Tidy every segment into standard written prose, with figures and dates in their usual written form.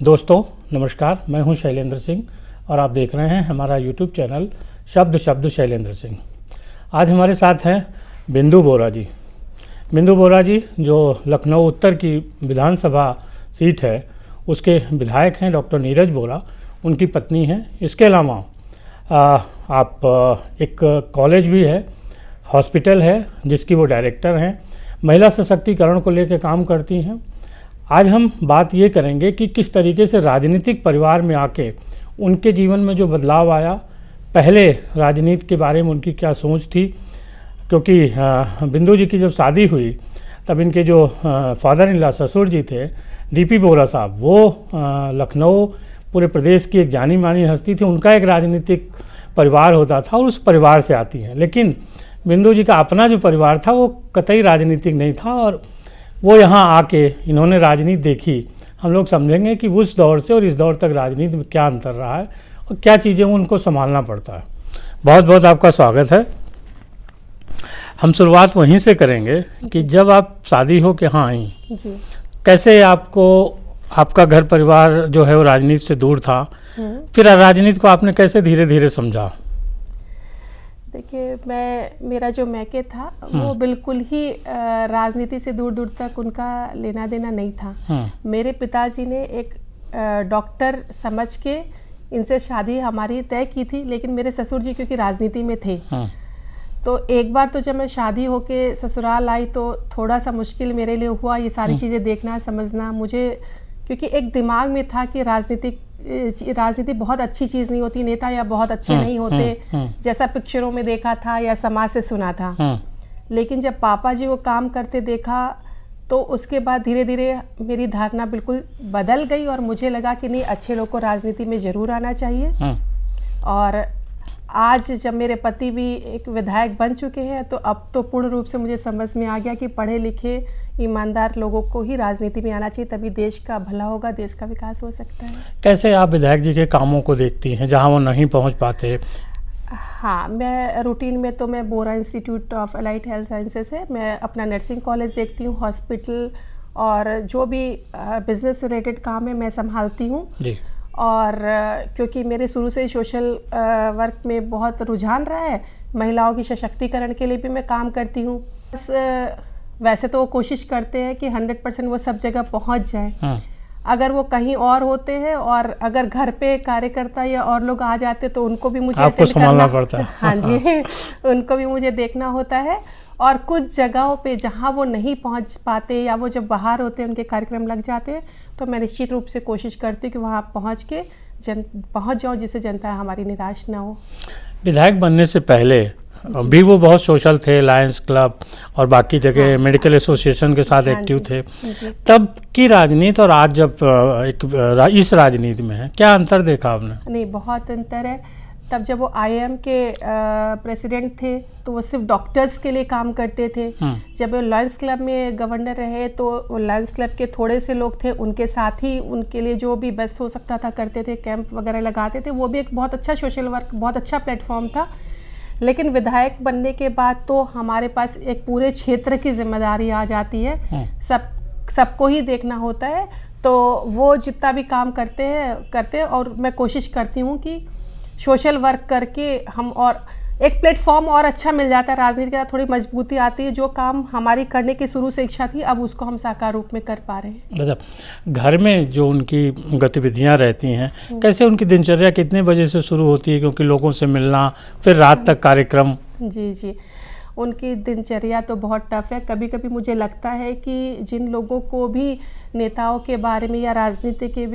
दोस्तों नमस्कार, मैं हूं शैलेंद्र सिंह और आप देख रहे हैं हमारा यूट्यूब चैनल शब्द शब्द शैलेंद्र सिंह। आज हमारे साथ हैं बिंदु बोरा जी। बिंदु बोरा जी जो लखनऊ उत्तर की विधानसभा सीट है उसके विधायक हैं डॉक्टर नीरज बोरा, उनकी पत्नी हैं। इसके अलावा आप एक कॉलेज भी है, हॉस्पिटल है जिसकी वो डायरेक्टर हैं, महिला सशक्तिकरण को लेकर काम करती हैं। आज हम बात ये करेंगे कि किस तरीके से राजनीतिक परिवार में आके उनके जीवन में जो बदलाव आया, पहले राजनीति के बारे में उनकी क्या सोच थी, क्योंकि बिंदु जी की जब शादी हुई तब इनके जो फादर इन लॉ ससुर जी थे डीपी बोरा साहब, वो लखनऊ पूरे प्रदेश की एक जानी मानी हस्ती थी। उनका एक राजनीतिक परिवार होता था और उस परिवार से आती हैं। लेकिन बिंदु जी का अपना जो परिवार था वो कतई राजनीतिक नहीं था और वो यहाँ आके इन्होंने राजनीति देखी। हम लोग समझेंगे कि उस दौर से और इस दौर तक राजनीति में क्या अंतर रहा है और क्या चीज़ें उनको संभालना पड़ता है। बहुत बहुत आपका स्वागत है। हम शुरुआत वहीं से करेंगे कि जब आप शादी हो के यहाँ आई जी, कैसे आपको आपका घर परिवार जो है वो राजनीति से दूर था, फिर राजनीति को आपने कैसे धीरे धीरे समझा? देखिए, मेरा जो मैके था वो बिल्कुल ही राजनीति से दूर दूर तक उनका लेना देना नहीं था। मेरे पिताजी ने एक डॉक्टर समझ के इनसे शादी हमारी तय की थी, लेकिन मेरे ससुर जी क्योंकि राजनीति में थे तो एक बार तो जब मैं शादी होके ससुराल आई तो थोड़ा सा मुश्किल मेरे लिए हुआ ये सारी चीज़ें देखना समझना। मुझे क्योंकि एक दिमाग में था कि राजनीति बहुत अच्छी चीज़ नहीं होती, नेता या बहुत अच्छे नहीं होते जैसा पिक्चरों में देखा था या समाज से सुना था। लेकिन जब पापा जी को काम करते देखा तो उसके बाद धीरे धीरे मेरी धारणा बिल्कुल बदल गई और मुझे लगा कि नहीं, अच्छे लोग को राजनीति में ज़रूर आना चाहिए। और आज जब मेरे पति भी एक विधायक बन चुके हैं तो अब तो पूर्ण रूप से मुझे समझ में आ गया कि पढ़े लिखे ईमानदार लोगों को ही राजनीति में आना चाहिए, तभी देश का भला होगा, देश का विकास हो सकता है। कैसे आप विधायक जी के कामों को देखती हैं जहां वो नहीं पहुंच पाते? हाँ, मैं रूटीन में तो मैं Bora institute of allied health sciences है, मैं अपना नर्सिंग कॉलेज देखती हूँ, हॉस्पिटल और जो भी बिजनेस रिलेटेड काम है मैं संभालती हूँ जी। और क्योंकि मेरे शुरू से ही सोशल वर्क में बहुत रुझान रहा है, महिलाओं की सशक्तिकरण के लिए भी मैं काम करती हूँ। वैसे तो वो कोशिश करते हैं कि 100% वो सब जगह पहुँच जाए। अगर वो कहीं और होते हैं और अगर घर पे कार्यकर्ता या और लोग आ जाते तो उनको भी मुझे आपको संभालना पड़ता है। हाँ जी उनको भी मुझे देखना होता है। और कुछ जगहों पे जहाँ वो नहीं पहुँच पाते या वो जब बाहर होते हैं उनके कार्यक्रम लग जाते हैं तो मैं निश्चित रूप से कोशिश करती हूँ कि वहाँ पहुँच जाऊँ जिससे जनता हमारी निराश ना हो। विधायक बनने से पहले भी वो बहुत सोशल थे, लायंस क्लब और बाकी जगह मेडिकल एसोसिएशन के साथ एक्टिव थे। तब की राजनीति और आज जब इस राजनीति में है, क्या अंतर देखा आपने? नहीं, बहुत अंतर है। तब जब वो IIM के प्रेसिडेंट थे तो वो सिर्फ डॉक्टर्स के लिए काम करते थे। जब वो लायंस क्लब में गवर्नर रहे तो वो लायंस क्लब के थोड़े से लोग थे, उनके साथ ही उनके लिए जो भी बेस्ट हो सकता था करते थे, कैंप वगैरह लगाते थे। वो भी एक बहुत अच्छा सोशल वर्क, बहुत अच्छा प्लेटफॉर्म था। लेकिन विधायक बनने के बाद तो हमारे पास एक पूरे क्षेत्र की जिम्मेदारी आ जाती है, सबको ही देखना होता है। तो वो जितना भी काम करते हैं और मैं कोशिश करती हूँ कि सोशल वर्क करके हम और एक प्लेटफॉर्म और अच्छा मिल जाता है, राजनीति का थोड़ी मजबूती आती है। जो काम हमारी करने की शुरू से इच्छा थी अब उसको हम साकार रूप में कर पा रहे हैं। मतलब घर में जो उनकी गतिविधियां रहती हैं, कैसे उनकी दिनचर्या कितने बजे से शुरू होती है, क्योंकि लोगों से मिलना फिर रात तक कार्यक्रम? जी, उनकी दिनचर्या तो बहुत टफ है। कभी कभी मुझे लगता है कि जिन लोगों को भी नेताओं के बारे में या राजनीति के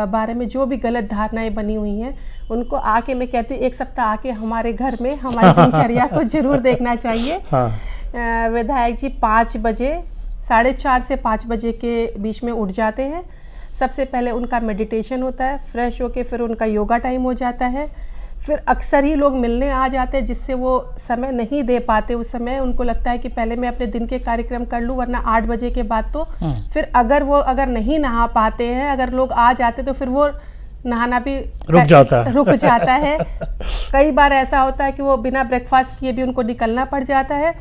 बारे में जो भी गलत धारणाएं बनी हुई हैं उनको आके मैं कहती हूँ एक सप्ताह आके हमारे घर में हमारी दिनचर्या को जरूर देखना चाहिए। विधायक जी 5 बजे, 4:30 से 5 बजे के बीच में उठ जाते हैं। सबसे पहले उनका मेडिटेशन होता है, फ्रेश होके फिर उनका योगा टाइम हो जाता है। फिर अक्सर ही लोग मिलने आ जाते हैं जिससे वो समय नहीं दे पाते। उस समय उनको लगता है कि पहले मैं अपने दिन के कार्यक्रम कर लूँ, वरना 8 बजे के बाद तो फिर अगर नहीं नहा पाते हैं, अगर लोग आ जाते तो फिर वो नहाना भी रुक जाता है। कई बार ऐसा होता है कि वो बिना ब्रेकफास्ट किए भी उनको निकलना पड़ जाता है।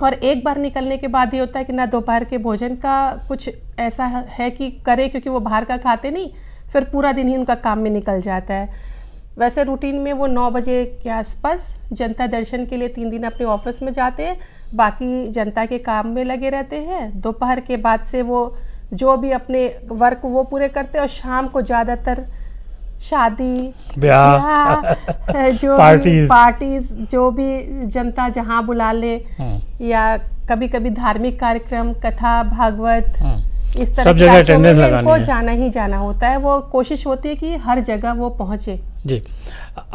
और एक बार निकलने के बाद ये होता है कि ना दोपहर के भोजन का कुछ ऐसा है कि करे, क्योंकि वो बाहर का खाते नहीं, फिर पूरा दिन ही उनका काम में निकल जाता है। वैसे रूटीन में वो 9 बजे के आसपास जनता दर्शन के लिए 3 दिन अपने ऑफिस में जाते हैं, बाकी जनता के काम में लगे रहते हैं। दोपहर के बाद से वो जो भी अपने वर्क वो पूरे करते हैं और शाम को ज़्यादातर शादी ब्याह जो पार्टीज जो भी जनता जहाँ बुला ले, या कभी कभी धार्मिक कार्यक्रम, कथा भागवत, इस तरह के कार्यक्रमों में इनको जाना ही जाना होता है। वो कोशिश होती है कि हर जगह वो पहुँचे। जी,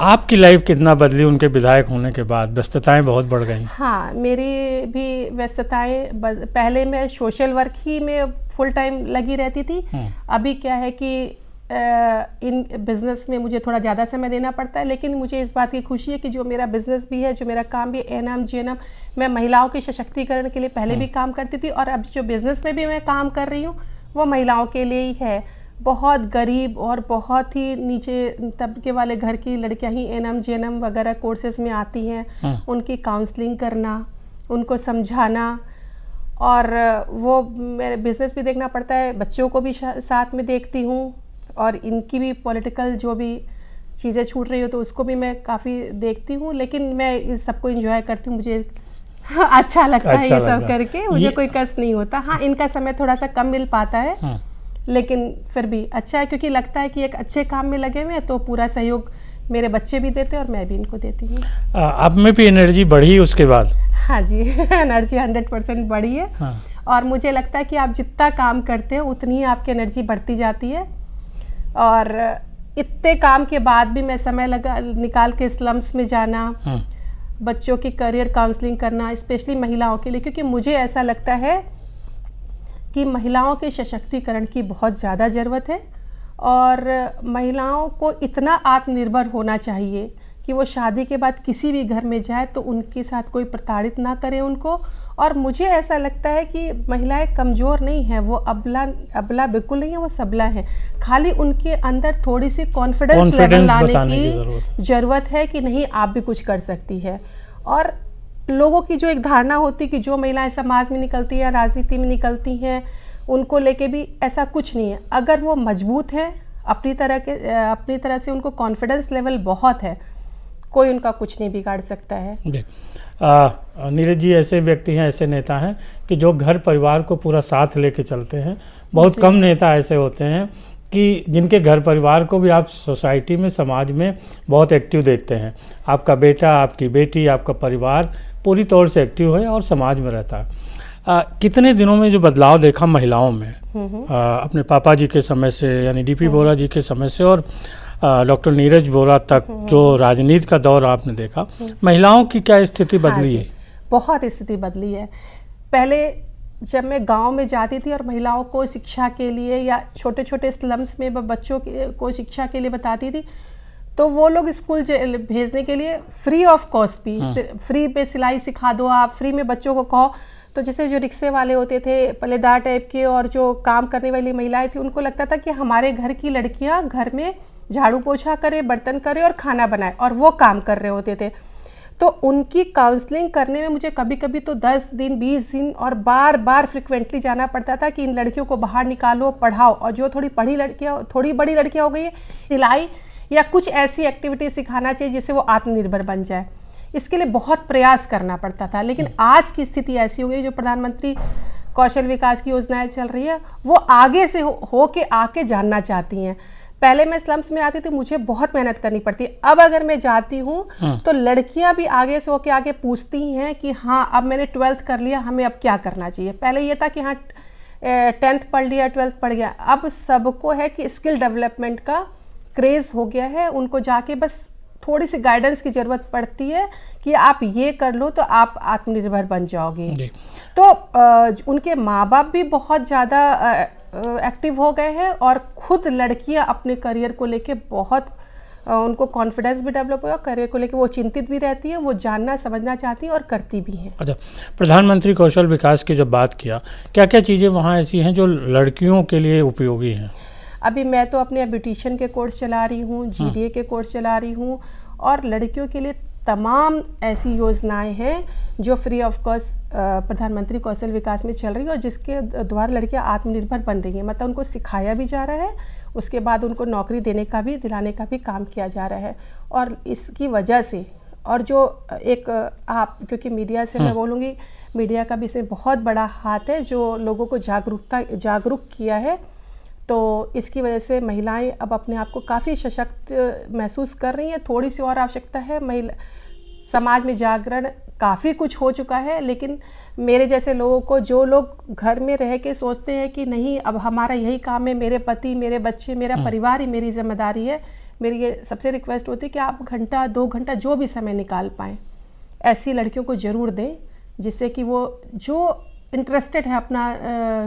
आपकी लाइफ कितना बदली उनके विधायक होने के बाद? व्यस्तताएं बहुत बढ़ गई। हाँ, मेरी भी व्यस्तताएं पहले मैं सोशल वर्क ही में फुल टाइम लगी रहती थी। अभी क्या है कि इन बिजनेस में मुझे थोड़ा ज़्यादा समय देना पड़ता है, लेकिन मुझे इस बात की खुशी है कि जो मेरा बिजनेस भी है, जो मेरा काम भी एएनएम जीएनएम, मैं महिलाओं के सशक्तिकरण के लिए पहले भी काम करती थी और अब जो बिजनेस में भी मैं काम कर रही हूँ वो महिलाओं के लिए ही है। बहुत गरीब और बहुत ही नीचे तबके वाले घर की लड़कियां ही एएनएम जीएनएम वगैरह कोर्सेज में आती हैं। उनकी काउंसलिंग करना, उनको समझाना, और वो मेरे बिजनेस भी देखना पड़ता है, बच्चों को भी साथ में देखती हूँ, और इनकी भी पॉलिटिकल जो भी चीज़ें छूट रही हो तो उसको भी मैं काफ़ी देखती हूँ। लेकिन मैं इस सबको एंजॉय करती हूँ, मुझे अच्छा लगता है ये सब करके, मुझे कोई कष्ट नहीं होता। हाँ, इनका समय थोड़ा सा कम मिल पाता है, लेकिन फिर भी अच्छा है, क्योंकि लगता है कि एक अच्छे काम में लगे हुए हैं तो पूरा सहयोग मेरे बच्चे भी देते हैं और मैं भी इनको देती हूँ। अब में भी एनर्जी बढ़ी उसके बाद? हाँ जी, एनर्जी 100% बढ़ी है। हाँ। और मुझे लगता है कि आप जितना काम करते हैं उतनी ही आपकी एनर्जी बढ़ती जाती है। और इतने काम के बाद भी मैं समय निकाल के स्लम्स में जाना, बच्चों की करियर काउंसलिंग करना, स्पेशली महिलाओं के लिए, क्योंकि मुझे ऐसा लगता है कि महिलाओं के सशक्तिकरण की बहुत ज़्यादा ज़रूरत है और महिलाओं को इतना आत्मनिर्भर होना चाहिए कि वो शादी के बाद किसी भी घर में जाए तो उनके साथ कोई प्रताड़ित ना करे उनको। और मुझे ऐसा लगता है कि महिलाएं कमज़ोर नहीं हैं, वो अबला बिल्कुल नहीं है, वो सबला है। खाली उनके अंदर थोड़ी सी कॉन्फिडेंस लेवल लाने की ज़रूरत है कि नहीं, आप भी कुछ कर सकती है। और लोगों की जो एक धारणा होती है कि जो महिलाएं समाज में निकलती हैं, राजनीति में निकलती हैं, उनको लेके भी ऐसा कुछ नहीं है। अगर वो मजबूत हैं अपनी तरह से, उनको कॉन्फिडेंस लेवल बहुत है, कोई उनका कुछ नहीं बिगाड़ सकता है। नीरज जी ऐसे व्यक्ति हैं, ऐसे नेता हैं कि जो घर परिवार को पूरा साथ लेके चलते हैं। बहुत कम नेता ऐसे होते हैं कि जिनके घर परिवार को भी आप सोसाइटी में, समाज में बहुत एक्टिव देखते हैं। आपका बेटा, आपकी बेटी, आपका परिवार पूरी तौर से एक्टिव है और समाज में रहता है। कितने दिनों में जो बदलाव देखा महिलाओं में, अपने पापा जी के समय से यानी डीपी बोरा जी के समय से और डॉक्टर नीरज बोरा तक जो राजनीति का दौर आपने देखा, महिलाओं की क्या स्थिति बदली है? बहुत स्थिति बदली है। पहले जब मैं गांव में जाती थी और महिलाओं को शिक्षा के लिए या छोटे छोटे स्लम्स में बच्चों को शिक्षा के लिए बताती थी, तो वो लोग स्कूल भेजने के लिए फ्री ऑफ कॉस्ट भी, फ्री पे सिलाई सिखा दो, आप फ्री में बच्चों को कहो। तो जैसे जो रिक्शे वाले होते थे पल्लेदार टाइप के और जो काम करने वाली महिलाएं थी, उनको लगता था कि हमारे घर की लड़कियां घर में झाड़ू पोछा करे, बर्तन करे और खाना बनाए, और वो काम कर रहे होते थे। तो उनकी काउंसलिंग करने में मुझे कभी कभी तो 10 दिन 20 दिन और बार बार फ्रिक्वेंटली जाना पड़ता था कि इन लड़कियों को बाहर निकालो, पढ़ाओ, और जो थोड़ी बड़ी लड़कियां हो गई है, सिलाई या कुछ ऐसी एक्टिविटी सिखाना चाहिए जिससे वो आत्मनिर्भर बन जाए। इसके लिए बहुत प्रयास करना पड़ता था। लेकिन आज की स्थिति ऐसी हो गई, जो प्रधानमंत्री कौशल विकास की योजनाएं चल रही है, वो आगे से हो के आके जानना चाहती हैं। पहले मैं स्लम्स में आती थी, मुझे बहुत मेहनत करनी पड़ती। अब अगर मैं जाती हूँ तो लड़कियां भी आगे से होके आगे पूछती हैं कि हाँ, अब मैंने 12th कर लिया, हमें अब क्या करना चाहिए। पहले ये था कि हाँ 10th पढ़ लिया, 12th पढ़ गया। अब सबको है कि स्किल डेवलपमेंट का क्रेज हो गया है, उनको जाके बस थोड़ी सी गाइडेंस की ज़रूरत पड़ती है कि आप ये कर लो तो आप आत्मनिर्भर बन जाओगे। तो उनके माँ बाप भी बहुत ज़्यादा एक्टिव हो गए हैं और खुद लड़कियां अपने करियर को लेके बहुत उनको कॉन्फिडेंस भी डेवलप हुआ, करियर को लेके वो चिंतित भी रहती है, वो जानना समझना चाहती हैं और करती भी हैं। अच्छा, प्रधानमंत्री कौशल विकास की जब बात किया, क्या क्या चीज़ें वहाँ ऐसी हैं जो लड़कियों के लिए उपयोगी हैं? अभी मैं तो अपने ब्यूटिशियन के कोर्स चला रही हूँ, GDA के कोर्स चला रही हूँ, और लड़कियों के लिए तमाम ऐसी योजनाएं हैं जो फ्री ऑफ कॉस्ट प्रधानमंत्री कौशल विकास में चल रही है और जिसके द्वारा लड़कियां आत्मनिर्भर बन रही हैं। मतलब उनको सिखाया भी जा रहा है, उसके बाद उनको नौकरी दिलाने का भी काम किया जा रहा है। और इसकी वजह से, और जो एक आप, क्योंकि मीडिया से मैं बोलूँगी, मीडिया का भी इसमें बहुत बड़ा हाथ है जो लोगों को जागरूक किया है। तो इसकी वजह से महिलाएं अब अपने आप को काफ़ी सशक्त महसूस कर रही हैं। थोड़ी सी और आवश्यकता है, समाज में जागरण काफ़ी कुछ हो चुका है, लेकिन मेरे जैसे लोगों को, जो लोग घर में रह के सोचते हैं कि नहीं अब हमारा यही काम है, मेरे पति, मेरे बच्चे, मेरा परिवार ही मेरी जिम्मेदारी है, मेरी ये सबसे रिक्वेस्ट होती है कि आप घंटा 2 घंटा जो भी समय निकाल पाएँ ऐसी लड़कियों को ज़रूर दें, जिससे कि वो जो इंटरेस्टेड है अपना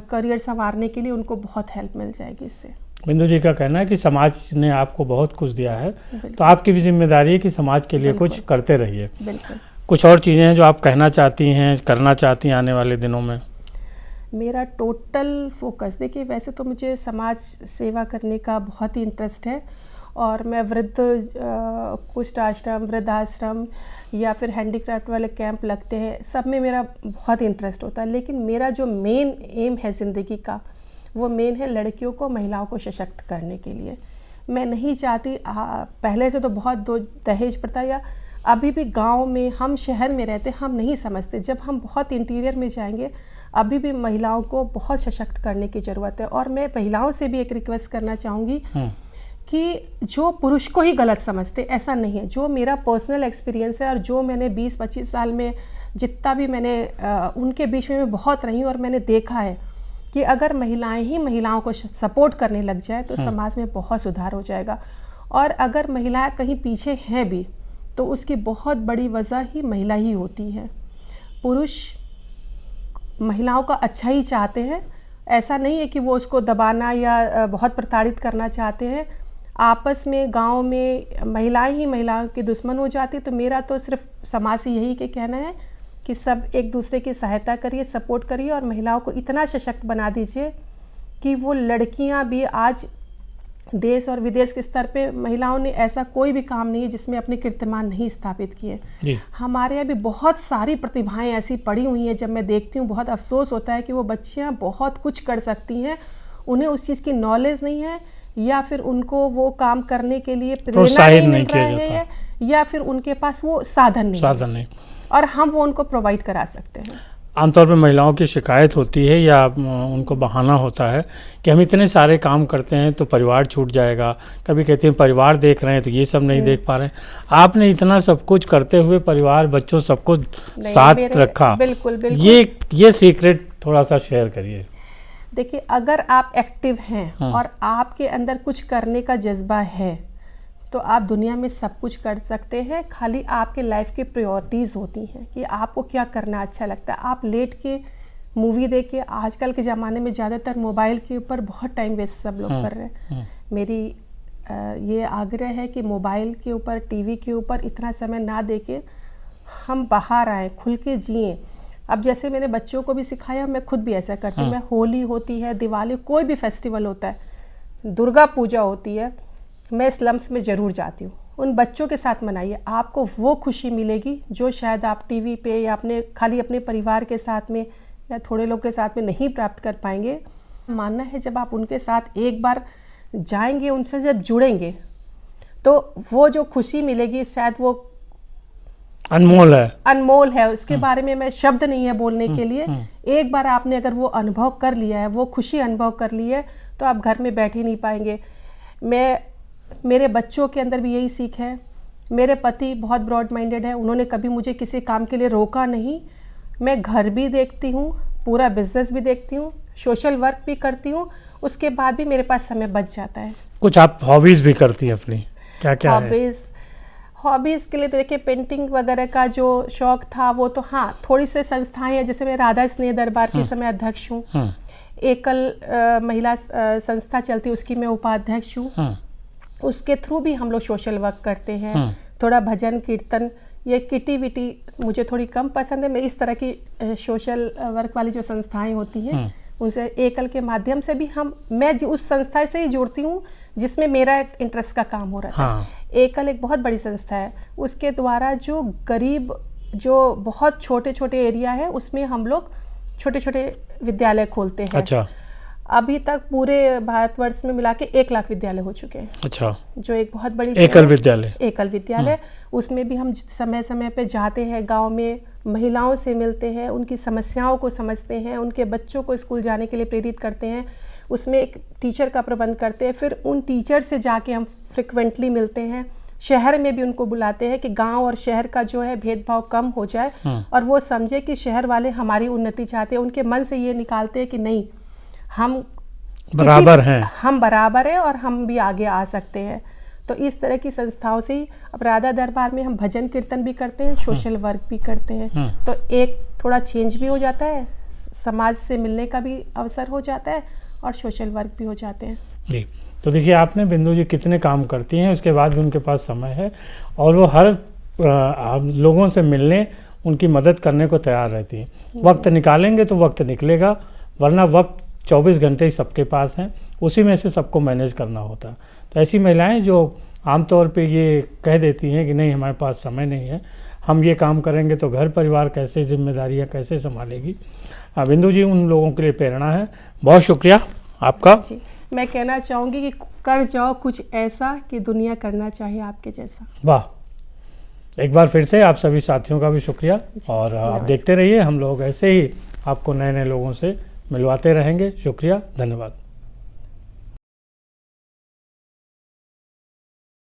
करियर संवारने के लिए, उनको बहुत हेल्प मिल जाएगी इससे। बिंदु जी का कहना है कि समाज ने आपको बहुत कुछ दिया है, तो आपकी भी जिम्मेदारी है कि समाज के लिए कुछ करते रहिए। बिल्कुल। कुछ और चीज़ें हैं जो आप कहना चाहती हैं, करना चाहती हैं आने वाले दिनों में? मेरा टोटल फोकस, देखिए वैसे तो मुझे समाज सेवा करने का बहुत ही इंटरेस्ट है, और मैं कुष्ठ आश्रम, वृद्धाश्रम या फिर हैंडीक्राफ्ट वाले कैंप लगते हैं, सब में मेरा बहुत इंटरेस्ट होता है। लेकिन मेरा जो मेन एम है ज़िंदगी का, वो मेन है लड़कियों को, महिलाओं को सशक्त करने के लिए। मैं नहीं चाहती, पहले से तो बहुत दहेज प्रथा, या अभी भी गांव में, हम शहर में रहते, हम नहीं समझते, जब हम बहुत इंटीरियर में जाएंगे अभी भी महिलाओं को बहुत सशक्त करने की ज़रूरत है। और मैं महिलाओं से भी एक रिक्वेस्ट करना चाहूँगी कि जो पुरुष को ही गलत समझते, ऐसा नहीं है। जो मेरा पर्सनल एक्सपीरियंस है और जो मैंने 20-25 साल में जितना भी मैंने उनके बीच में मैं बहुत रही हूँ, और मैंने देखा है कि अगर महिलाएं ही महिलाओं को सपोर्ट करने लग जाए तो समाज में बहुत सुधार हो जाएगा। और अगर महिलाएं कहीं पीछे हैं भी तो उसकी बहुत बड़ी वजह ही महिला ही होती है। पुरुष महिलाओं का अच्छा ही चाहते हैं, ऐसा नहीं है कि वो उसको दबाना या बहुत प्रताड़ित करना चाहते हैं। आपस में गांव में महिलाएं ही महिलाओं की दुश्मन हो जाती। तो मेरा तो सिर्फ समाज से यही के कहना है कि सब एक दूसरे की सहायता करिए, सपोर्ट करिए, और महिलाओं को इतना सशक्त बना दीजिए कि वो लड़कियां भी, आज देश और विदेश के स्तर पे महिलाओं ने ऐसा कोई भी काम नहीं है जिसमें अपने कीर्तिमान नहीं स्थापित किए। हमारे यहाँ भी बहुत सारी प्रतिभाएं ऐसी पड़ी हुई हैं, जब मैं देखती हूँ बहुत अफसोस होता है कि वो बच्चियाँ बहुत कुछ कर सकती हैं, उन्हें उस चीज़ की नॉलेज नहीं है, या फिर उनको वो काम करने के लिए प्रेरणा नहीं मिल रहा है, या फिर उनके पास वो साधन नहीं, और हम वो उनको प्रोवाइड करा सकते हैं। आमतौर पर महिलाओं की शिकायत होती है या उनको बहाना होता है कि हम इतने सारे काम करते हैं तो परिवार छूट जाएगा। कभी कहते हैं परिवार देख रहे हैं तो ये सब नहीं देख पा रहे हैं। आपने इतना सब कुछ करते हुए परिवार, बच्चों, सबको साथ रखा। बिल्कुल। ये सीक्रेट थोड़ा सा शेयर करिए। देखिए, अगर आप एक्टिव हैं और आपके अंदर कुछ करने का जज्बा है तो आप दुनिया में सब कुछ कर सकते हैं। खाली आपके लाइफ की प्रायोरिटीज़ होती हैं कि आपको क्या करना अच्छा लगता है। आप लेट के मूवी देख के, आजकल के ज़माने में ज़्यादातर मोबाइल के ऊपर बहुत टाइम वेस्ट सब लोग कर रहे हैं। मेरी ये आग्रह है कि मोबाइल के ऊपर, टीवी के ऊपर इतना समय ना देके हम बाहर आएँ, खुल के जिएँ। अब जैसे मैंने बच्चों को भी सिखाया, मैं खुद भी ऐसा करती हूँ। मैं होली होती है, दिवाली, कोई भी फेस्टिवल होता है, दुर्गा पूजा होती है, मैं स्लम्स में ज़रूर जाती हूँ। उन बच्चों के साथ मनाइए, आपको वो खुशी मिलेगी जो शायद आप टीवी पे या खाली अपने परिवार के साथ में या थोड़े लोग के साथ में नहीं प्राप्त कर पाएंगे। मानना है जब आप उनके साथ एक बार जाएंगे, उनसे जब जुड़ेंगे, तो वो जो खुशी मिलेगी शायद वो अनमोल है। उसके बारे में मैं शब्द नहीं है बोलने के लिए। एक बार आपने अगर वो अनुभव कर लिया है, वो खुशी अनुभव कर ली है, तो आप घर में बैठ ही नहीं पाएंगे। मेरे बच्चों के अंदर भी यही सीख है। मेरे पति बहुत ब्रॉड माइंडेड है, उन्होंने कभी मुझे किसी काम के लिए रोका नहीं। मैं घर भी देखती हूँ, पूरा बिजनेस भी देखती हूँ, सोशल वर्क भी करती हूँ, उसके बाद भी मेरे पास समय बच जाता है। कुछ आप हॉबीज़ भी करती हैं अपनी? क्या हॉबीज़ के लिए तो देखिए, पेंटिंग वगैरह का जो शौक था वो तो हाँ, थोड़ी सी संस्थाएं हैं, जैसे मैं राधा स्नेह दरबार की समय अध्यक्ष हूँ। एकल महिला संस्था चलती है, उसकी मैं उपाध्यक्ष हूँ। उसके थ्रू भी हम लोग सोशल वर्क करते हैं। थोड़ा भजन कीर्तन, ये किटी विटी मुझे थोड़ी कम पसंद है। मैं इस तरह की सोशल वर्क वाली जो संस्थाएं होती हैं उनसे, एकल के माध्यम से भी मैं उस संस्था से ही जुड़ती हूँ जिसमें मेरा इंटरेस्ट का काम हो रहा है। एकल एक बहुत बड़ी संस्था है, उसके द्वारा जो गरीब, जो बहुत छोटे छोटे एरिया है, उसमें हम लोग छोटे छोटे विद्यालय खोलते हैं। अभी तक पूरे भारतवर्ष में मिला के 1 लाख विद्यालय हो चुके हैं। अच्छा, जो एक बहुत बड़ी एकल विद्यालय। एकल विद्यालय, उसमें भी हम समय समय पे जाते हैं, गांव में महिलाओं से मिलते हैं, उनकी समस्याओं को समझते हैं, उनके बच्चों को स्कूल जाने के लिए प्रेरित करते हैं, उसमें एक टीचर का प्रबंध करते हैं। फिर उन टीचर से जाके हम फ्रिक्वेंटली मिलते हैं, शहर में भी उनको बुलाते हैं कि गांव और शहर का जो है भेदभाव कम हो जाए और वो समझे कि शहर वाले हमारी उन्नति चाहते हैं। उनके मन से ये निकालते हैं कि नहीं, हम बराबर हैं, हम बराबर हैं और हम भी आगे आ सकते हैं। तो इस तरह की संस्थाओं से ही अब राधा दरबार में हम भजन कीर्तन भी करते हैं, सोशल वर्क भी करते हैं। तो एक थोड़ा चेंज भी हो जाता है, समाज से मिलने का भी अवसर हो जाता है और सोशल वर्क भी हो जाते हैं जी। तो देखिए आपने बिंदु जी कितने काम करती हैं, उसके बाद भी उनके पास समय है और वो हर लोगों से मिलने, उनकी मदद करने को तैयार रहती हैं। वक्त निकालेंगे तो वक्त निकलेगा, वरना वक्त 24 घंटे ही सबके पास हैं, उसी में से सबको मैनेज करना होता है। तो ऐसी महिलाएं जो आमतौर पे ये कह देती हैं कि नहीं हमारे पास समय नहीं है, हम ये काम करेंगे तो घर परिवार कैसे, जिम्मेदारियां कैसे संभालेगी, बिंदु जी उन लोगों के लिए प्रेरणा है। बहुत शुक्रिया आपका जी। मैं कहना चाहूँगी कि कर जाओ कुछ ऐसा कि दुनिया करना चाहिए आपके जैसा। वाह, एक बार फिर से आप सभी साथियों का भी शुक्रिया और आप देखते रहिए, हम लोग ऐसे ही आपको नए नए लोगों से मिलवाते रहेंगे। शुक्रिया, धन्यवाद।